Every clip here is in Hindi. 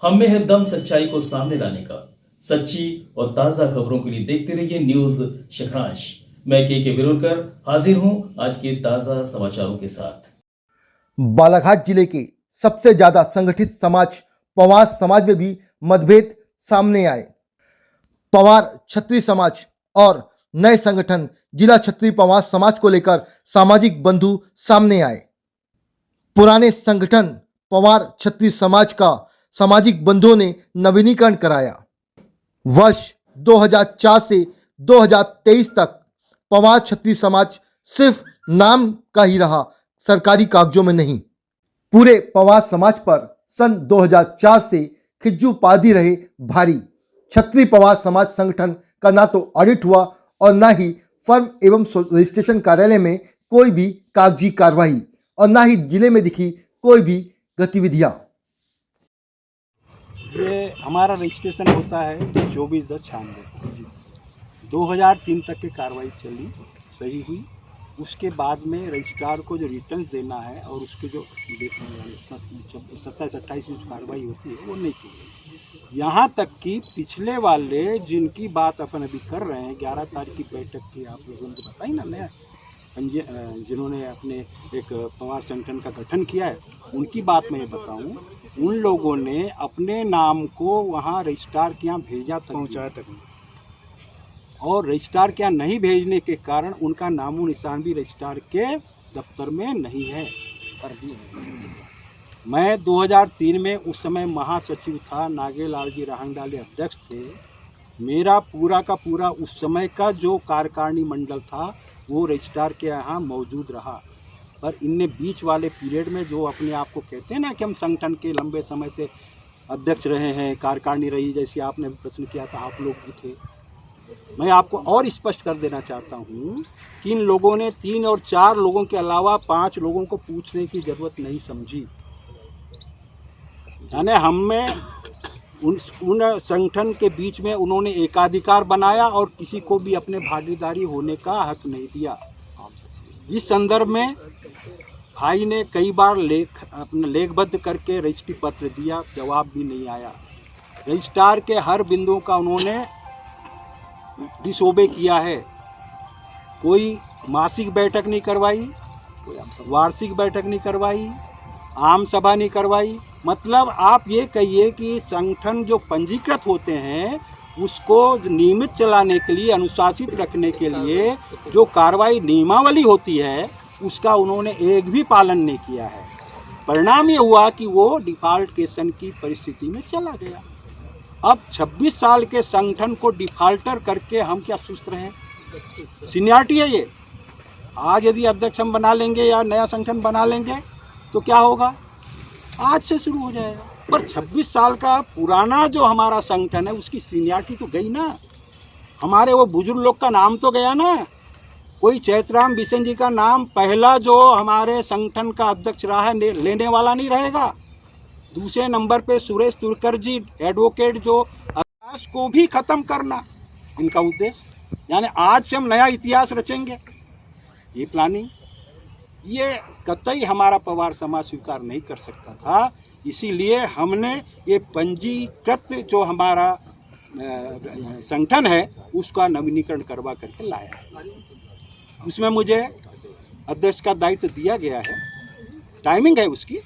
हम में है दम सच्चाई को सामने लाने का। सच्ची और ताजा खबरों के लिए देखते रहिए न्यूज शखरांश। मैं के विरोलकर हाजिर हूं आज के ताजा समाचारों के साथ। बालाघाट जिले के सबसे ज्यादा संगठित समाज पवार समाज में भी मतभेद सामने आए। पवार क्षत्रिय समाज और नए संगठन जिला क्षत्रिय पवार समाज को लेकर सामाजिक बंधु सामने आए। पुराने संगठन पवार क्षत्रिय समाज का सामाजिक बंधुओं ने नवीनीकरण कराया। वर्ष 2004 से 2023 तक पवार क्षत्रिय समाज सिर्फ नाम का ही रहा, सरकारी कागजों में नहीं। पूरे पवार समाज पर सन 2004 से खिज्जू पादी रहे भारी। क्षत्रिय पवार समाज संगठन का ना तो ऑडिट हुआ और ना ही फर्म एवं रजिस्ट्रेशन कार्यालय में कोई भी कागजी कार्रवाई और ना ही जिले में दिखी कोई भी गतिविधियां। ये हमारा रजिस्ट्रेशन होता है 24/10/96। 2003 तक की कार्रवाई चली, सही हुई। उसके बाद में रजिस्ट्रार को जो रिटर्न्स देना है और उसके जो 27-28 जो कार्रवाई होती है वो नहीं की गई। यहाँ तक कि पिछले वाले जिनकी बात अपन अभी कर रहे हैं 11 तारीख की बैठक की आप लोगों ने बताई ना, नया जिन्होंने अपने एक पवार संगठन का गठन किया है, उनकी बात मैं बताऊं, उन लोगों ने अपने नाम को वहाँ रजिस्ट्रार के यहाँ भेजा तक पहुँचाया तक, और रजिस्ट्रार के यहाँ नहीं भेजने के कारण उनका नामो निशान भी रजिस्ट्रार के दफ्तर में नहीं है। मैं 2003 में उस समय महासचिव था, नागेलाल जी राहंगडाले अध्यक्ष थे। मेरा पूरा का पूरा उस समय का जो कार्यकारिणी मंडल था वो रजिस्ट्रार के यहाँ मौजूद रहा। पर इनने बीच वाले पीरियड में जो अपने आप को कहते हैं ना कि हम संगठन के लंबे समय से अध्यक्ष रहे हैं, कार्यकारिणी रही, जैसे आपने प्रश्न किया था, आप लोग भी थे। मैं आपको और स्पष्ट कर देना चाहता हूँ कि इन लोगों ने 3 और 4 लोगों के अलावा 5 लोगों को पूछने की जरूरत नहीं समझी। यानी हम में उन संगठन के बीच में उन्होंने एकाधिकार बनाया और किसी को भी अपने भागीदारी होने का हक नहीं दिया। इस संदर्भ में भाई ने कई बार अपना लेखबद्ध करके रजिस्ट्री पत्र दिया, जवाब भी नहीं आया। रजिस्ट्रार के हर बिंदुओं का उन्होंने डिसोबे किया है। कोई मासिक बैठक नहीं करवाई, वार्षिक बैठक नहीं करवाई, आम सभा नहीं करवाई। मतलब आप ये कहिए कि संगठन जो पंजीकृत होते हैं उसको नियमित चलाने के लिए, अनुशासित रखने के लिए जो कार्रवाई नियमावली होती है उसका उन्होंने एक भी पालन नहीं किया है। परिणाम ये हुआ कि वो डिफॉल्टेशन की परिस्थिति में चला गया। अब 26 साल के संगठन को डिफॉल्टर करके हम क्या सुस्त रहें? सीनियरिटी है ये। आज यदि अध्यक्ष हम बना लेंगे या नया संगठन बना लेंगे तो क्या होगा? आज से शुरू हो जाएगा। पर 26 साल का पुराना जो हमारा संगठन है उसकी सीनियरिटी तो गई ना, हमारे वो बुजुर्ग लोग का नाम तो गया ना। कोई चैतराम बिशन जी का नाम पहला जो हमारे संगठन का अध्यक्ष रहा है लेने वाला नहीं रहेगा। दूसरे नंबर पे सुरेश तुरकर जी एडवोकेट, जो इतिहास को भी खत्म करना इनका उद्देश्य। यानी आज से हम नया इतिहास रचेंगे, ये प्लानिंग, ये कतई हमारा पवार समाज स्वीकार नहीं कर सकता था। इसीलिए हमने ये पंजीकृत जो हमारा संगठन है उसका नवीनीकरण करवा करके लाया। उसमें मुझे अध्यक्ष का दायित्व दिया गया है। टाइमिंग है उसकी,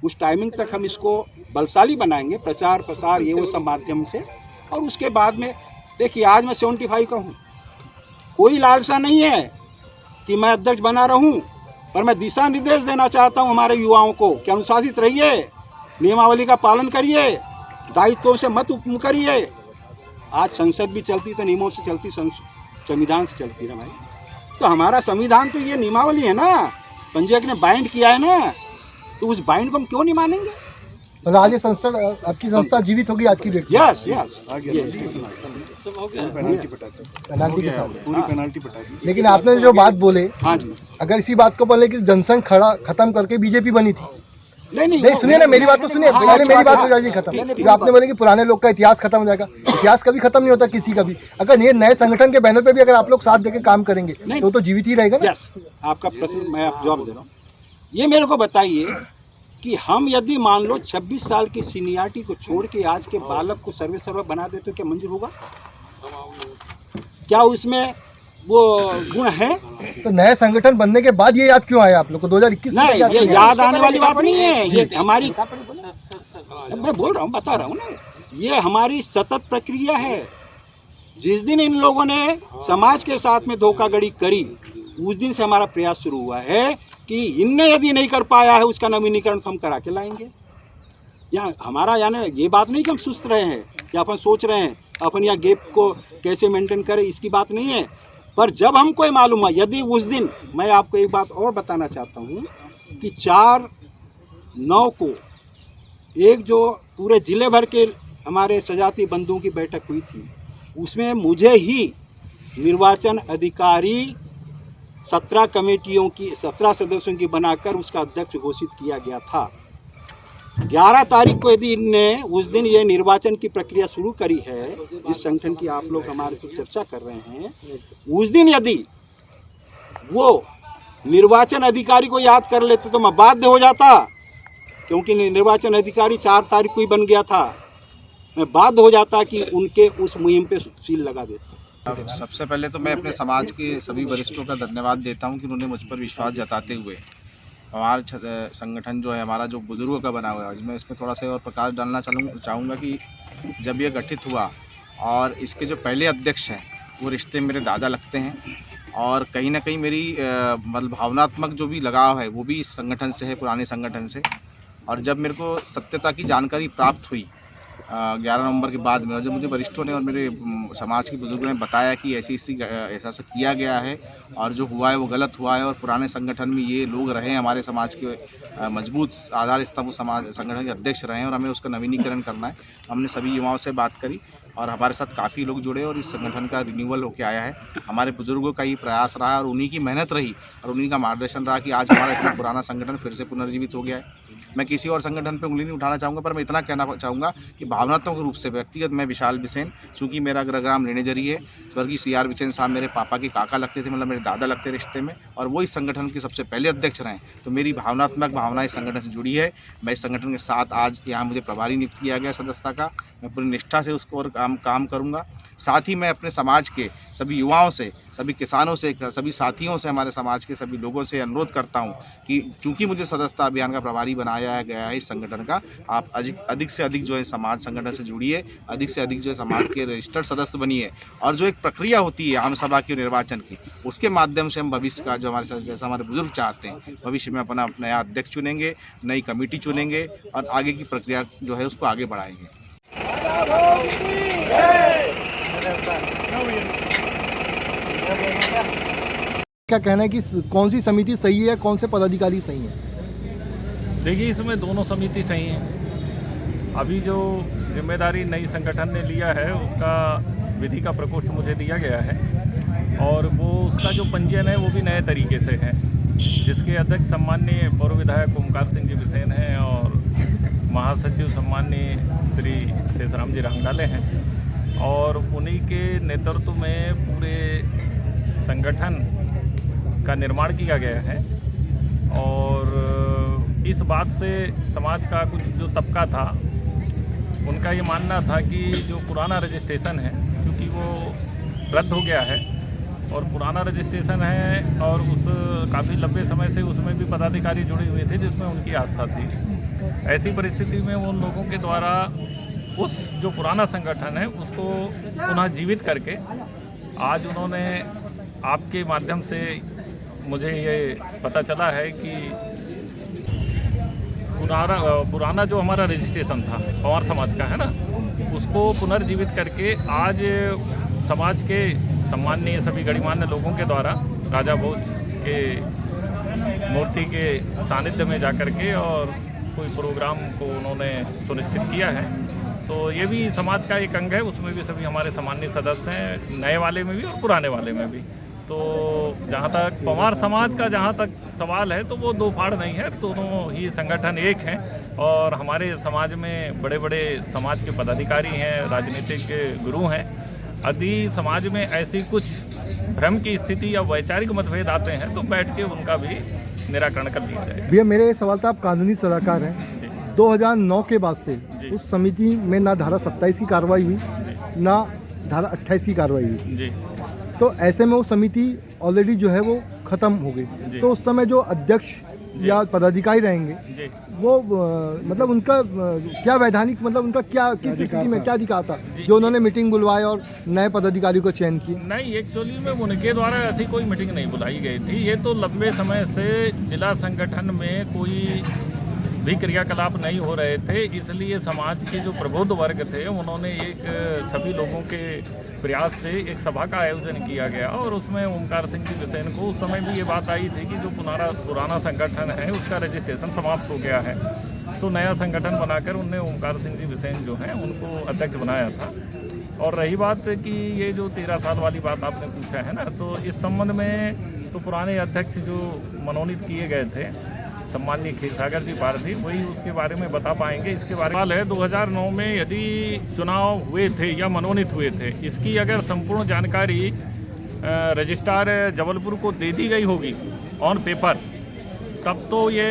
उस टाइमिंग तक हम इसको बलशाली बनाएंगे, प्रचार प्रसार ये वो सब माध्यम से। और उसके बाद में देखिए, आज मैं 75 का हूँ, कोई लालसा नहीं है कि मैं अध्यक्ष बना रहूँ, पर मैं दिशा निर्देश देना चाहता हूँ हमारे युवाओं को कि अनुशासित रहिए, नियमावली का पालन करिए, दायित्वों से मत मुकरिए। आज संसद भी चलती तो नियमों से चलती, संविधान से चलती है भाई। तो हमारा संविधान तो ये नियमावली है ना, पंजीयक ने बाइंड किया है ना, तो उस बाइंड को हम क्यों नहीं मानेंगे? राज्य संस्था, आपकी संस्था जीवित होगी आज की डेट? यस, पेनाल्टी के साथ पूरी पेनाल्टी बता दी। लेकिन आपने जो बात बोले, हाँ जी, अगर इसी बात को बोले कि जनसंघ खत्म करके बीजेपी बनी थी, नहीं सुनिए ना, मेरी बात तो सुनिए, पहले मेरी बात हो जाएगी खत्म। जो आपने बोले कि पुराने लोग का इतिहास खत्म हो जाएगा, इतिहास कभी खत्म नहीं होता किसी का भी। अगर ये नए संगठन के बैनर पे भी अगर आप लोग साथ देके काम करेंगे तो जीवित ही रहेगा ना। आपका प्रश्न मैं जवाब दे रहा हूँ। ये मेरे को बताइए कि हम यदि मान लो 26 साल की सीनियरिटी को छोड़ के आज के बालक को सर्वे सर्वा बना दे तो क्या मंजूर होगा? क्या उसमें वो गुण है? तो नए संगठन बनने के बाद ये याद क्यों आया आप लोग को? 2021 में नहीं, याद ये क्यों आया? याद आने वाली बात नहीं है। ये हमारी, मैं बोल रहा हूँ, बता रहा हूँ ना, ये हमारी सतत प्रक्रिया है। जिस दिन इन लोगों ने समाज के साथ में धोखाधड़ी करी, उस दिन से हमारा प्रयास शुरू हुआ है कि इनने यदि नहीं कर पाया है उसका नवीनीकरण हम करा के लाएंगे। यहाँ हमारा यानी ये बात नहीं कि हम सुस्त रहे हैं या अपन सोच रहे हैं अपन या गैप को कैसे मेंटेन करें, इसकी बात नहीं है। पर जब हमको ये मालूम है, यदि उस दिन, मैं आपको एक बात और बताना चाहता हूँ कि 4/9 को एक जो पूरे जिले भर के हमारे सजाती बंधुओं की बैठक हुई थी, उसमें मुझे ही निर्वाचन अधिकारी 17 कमेटियों की 17 सदस्यों की बनाकर उसका अध्यक्ष घोषित किया गया था। 11 तारीख को यदि इनने उस दिन ये निर्वाचन की प्रक्रिया शुरू करी है, जिस संगठन की आप लोग हमारे से चर्चा कर रहे हैं, उस दिन यदि वो निर्वाचन अधिकारी को याद कर लेते तो मैं बाध्य हो जाता, क्योंकि निर्वाचन अधिकारी 4 तारीख को ही बन गया था। मैं बाध्य हो जाता कि उनके उस मुहिम पे सील लगा देता। सबसे पहले तो मैं अपने समाज के सभी वरिष्ठों का धन्यवाद देता हूं कि उन्होंने मुझ पर विश्वास जताते हुए हमारा संगठन जो है, हमारा जो बुजुर्गों का बना हुआ है, मैं इसमें थोड़ा सा और प्रकाश डालना चाहूँगा कि जब ये गठित हुआ और इसके जो पहले अध्यक्ष हैं वो रिश्ते मेरे दादा लगते हैं, और कहीं ना कहीं मेरी मतलब भावनात्मक जो भी लगाव है वो भी इस संगठन से है, पुराने संगठन से। और जब मेरे को सत्यता की जानकारी प्राप्त हुई 11 नवंबर के बाद में, और जब मुझे वरिष्ठों ने और मेरे समाज के बुजुर्गों ने बताया कि ऐसा किया गया है और जो हुआ है वो गलत हुआ है, और पुराने संगठन में ये लोग रहे, हमारे समाज के मजबूत आधार स्तंभ समाज संगठन के अध्यक्ष रहे हैं और हमें उसका नवीनीकरण करना है। हमने सभी युवाओं से बात करी और हमारे साथ काफ़ी लोग जुड़े और इस संगठन का रिन्यूअल होकर आया है। हमारे बुजुर्गों का ही प्रयास रहा और उन्हीं की मेहनत रही और उन्हीं का मार्गदर्शन रहा कि आज हमारा इतना पुराना संगठन फिर से पुनर्जीवित हो गया है। मैं किसी और संगठन पे उंगली नहीं उठाना चाहूँगा, पर मैं इतना कहना चाहूँगा कि भावनात्मक रूप से व्यक्तिगत मैं विशाल बिसेन, चूँकि मेरा ग्रहग्राम रेणेजरी है, स्वर्गीय CR बिसेन साहब मेरे पापा के काका लगते थे, मतलब मेरे दादा लगते रिश्ते में, और वो इस संगठन के सबसे पहले अध्यक्ष रहे, तो मेरी भावनात्मक भावना इस संगठन से जुड़ी है। मैं इस संगठन के साथ आज यहाँ मुझे प्रभारी नियुक्त किया गया सदस्यता का, मैं पूरी निष्ठा से उसको और काम करूँगा। साथ ही मैं अपने समाज के सभी युवाओं से, सभी किसानों से, सभी साथियों से, हमारे समाज के सभी लोगों से अनुरोध करता हूं कि चूंकि मुझे सदस्यता अभियान का प्रभारी बनाया गया है इस संगठन का, आप अधिक से अधिक जो है समाज संगठन से जुड़िए, अधिक से अधिक जो है समाज के रजिस्टर्ड सदस्य बनिए, और जो एक प्रक्रिया होती है आम सभा की निर्वाचन की, उसके माध्यम से हम भविष्य का जो जैसा हमारे बुजुर्ग चाहते हैं, भविष्य में अपना नया अध्यक्ष चुनेंगे, नई कमेटी चुनेंगे और आगे की प्रक्रिया जो है उसको आगे बढ़ाएंगे। क्या कहना है कि कौन सी समिति सही है, कौन से पदाधिकारी सही हैं? देखिए, इसमें दोनों समिति सही हैं। अभी जो जिम्मेदारी नई संगठन ने लिया है उसका विधि का प्रकोष्ठ मुझे दिया गया है, और वो उसका जो पंजीयन है वो भी नए तरीके से है, जिसके अध्यक्ष सम्माननीय पूर्व विधायक ओमकार सिंह जी बिसेन हैं और महासचिव सम्माननीय श्री शेषराम जी रंगडाले हैं, और उन्हीं के नेतृत्व में पूरे संगठन का निर्माण किया गया है। और इस बात से समाज का कुछ जो तबका था उनका ये मानना था कि जो पुराना रजिस्ट्रेशन है, क्योंकि वो रद्द हो गया है और पुराना रजिस्ट्रेशन है और उस काफ़ी लंबे समय से उसमें भी पदाधिकारी जुड़े हुए थे जिसमें उनकी आस्था थी। ऐसी परिस्थिति में उन लोगों के द्वारा उस जो पुराना संगठन है उसको पुनः जीवित करके आज उन्होंने, आपके माध्यम से मुझे ये पता चला है कि पुराना जो हमारा रजिस्ट्रेशन था पवार समाज का है ना, उसको पुनर्जीवित करके आज समाज के सम्माननीय सभी गणमान्य लोगों के द्वारा राजा भोज के मूर्ति के सानिध्य में जाकर के और कोई प्रोग्राम को उन्होंने सुनिश्चित किया है। तो ये भी समाज का एक अंग है, उसमें भी सभी हमारे सामान्य सदस्य हैं, नए वाले में भी और पुराने वाले में भी। तो जहाँ तक पवार समाज का जहाँ तक सवाल है तो वो दो फाड़ नहीं है, दोनों ही संगठन एक हैं। और हमारे समाज में बड़े बड़े समाज के पदाधिकारी हैं, राजनीतिक गुरु हैं। यदि समाज में ऐसी कुछ भ्रम की स्थिति या वैचारिक मतभेद आते हैं तो बैठ के उनका भी निराकरण कर लिया जाएगा। भैया मेरे सवाल था, आप कानूनी सलाहकार हैं। 2009 के बाद से जी। उस समिति में ना धारा 27 की कार्रवाई हुई, ना धारा 28 की कार्रवाई हुई, जी तो ऐसे में वो समिति ऑलरेडी जो है वो खत्म हो जी। गई। तो उस समय जो अध्यक्ष या पदाधिकारी रहेंगे जी वो मतलब उनका क्या वैधानिक, मतलब उनका क्या, किस स्थिति में क्या अधिकार था जो उन्होंने मीटिंग बुलवाए और नए पदाधिकारी को चयन किए? नहीं, एक्चुअली में उनके द्वारा ऐसी कोई मीटिंग नहीं बुलाई गई थी। ये तो लंबे समय से जिला संगठन में कोई भी क्रियाकलाप नहीं हो रहे थे, इसलिए समाज के जो प्रबुद्ध वर्ग थे उन्होंने एक सभी लोगों के प्रयास से एक सभा का आयोजन किया गया और उसमें ओमकार सिंह जी बिसेन को उस समय भी ये बात आई थी कि जो पुराना संगठन है उसका रजिस्ट्रेशन समाप्त हो गया है, तो नया संगठन बनाकर उनने ओमकार सिंह जी बिसेन जो हैं उनको अध्यक्ष बनाया था। और रही बात कि ये जो 13 साल वाली बात आपने पूछा है ना, तो इस संबंध में तो पुराने अध्यक्ष जो मनोनीत किए गए थे सम्माननीय क्षीरसागर जी पारधी, वही उसके बारे में बता पाएंगे। इसके बारे में है 2009 में यदि चुनाव हुए थे या मनोनीत हुए थे, इसकी अगर संपूर्ण जानकारी रजिस्ट्रार जबलपुर को दे दी गई होगी ऑन पेपर, तब तो ये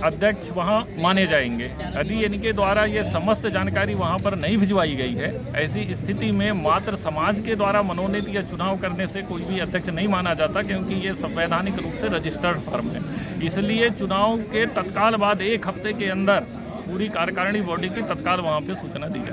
अध्यक्ष वहाँ माने जाएंगे। यदि इनके द्वारा ये समस्त जानकारी वहाँ पर नहीं भिजवाई गई है, ऐसी स्थिति में मात्र समाज के द्वारा मनोनीत या चुनाव करने से कोई भी अध्यक्ष नहीं माना जाता, क्योंकि ये संवैधानिक रूप से रजिस्टर्ड फर्म है। इसलिए चुनाव के तत्काल बाद 1 हफ्ते के अंदर पूरी कार्यकारिणी बॉडी की तत्काल वहाँ पे सूचना दी जाती है।